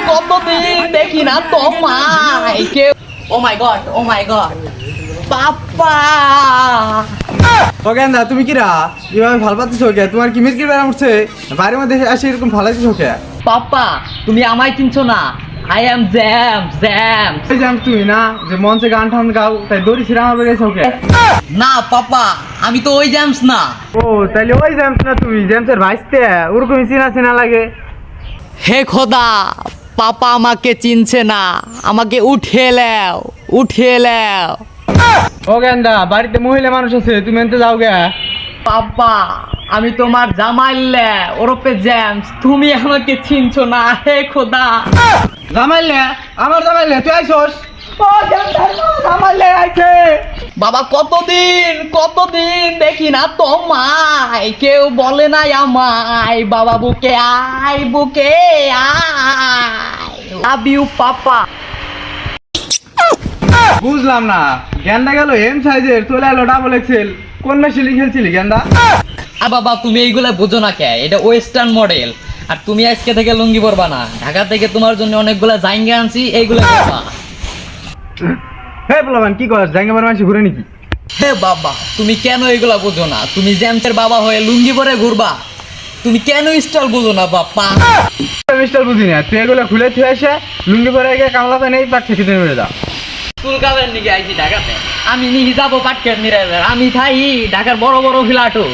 কতদিন দেখি না তোমায় কেউ। ও মাই গড পাপা। ও গেন্দা তুমি কিরা এভাবে ভাল পাচ্ছিস কে? তোমার কি মিরকির বেড়া উঠছে? বাড়ির মধ্যে এসে এরকম ফালাইছিস কে? পাপা তুমি আমায় চিনছো না? I am jams. এই জ্যামস তুমি না যে মঞ্চে গান টান গাও তাই দড়ি ছিঁড়ে আমার বেড়েছো কে? না পাপা আমি তো ওই জ্যামস না। ও তাইলে ওই জ্যামস না তুমি? জ্যামসের ভাইস্তে ওরকমই চিনা লাগে। হে খোদা, পাপা আমাকে চিনছে না, আমাকে উঠিয়ে লাও। ও গেন্দা বাড়িতে মহিলা মানুষ আছে, তুমি এনতে যাও গে। পাপা আমি তোমার জামাইলে ওরপে জ্যামস, তুমি আমাকে চিনছো না। হে খোদা। জামাইলে আমার জামাইলে তুই আইছস? ও জামাইলে আইছে। বাবা কতদিন দেখি না তোমায়, কেউ বলে নাই আমায়। বাবা বুকে আয় লাভ ইউ পাপা। বুঝলাম না, গেন্দা গেল এম সাইজের, চলে এলো ডাবল এক্সেল। কোন মেশিনে খেলছিলি গেন্দা? বাবা তুমি এইগুলা বোঝো না কে? এটা ওয়েস্টার্ন মডেল। আর তুমি আজকে থেকে লুঙ্গি পরবা না। ঢাকা থেকে তোমার জন্য অনেকগুলা জাইঙ্গা আনছি, এইগুলা পরবা। হে বলবান কি কর? জায়গা মার মাসি ঘুরে নাকি? হে বাবা তুমি কেন এগুলা বোঝো না? তুমি জ্যামসের বাবা হয়ে লুঙ্গি পরে ঘুরবা? তুমি কেন স্টাইল বোঝো না বাপ্পা? মিস্টার বুঝি না, তুই এগুলো খুলে তুই এসে লুঙ্গি পরে গিয়ে কামলাতে নেই পাট খেতে মেরে দাও। চুল কালের নিকে আইছি ঢাকাতে। আমি নিয়ে যাবো পাটকেট মিরাজের। আমি থাই ঢাকার বড় ফ্ল্যাটও।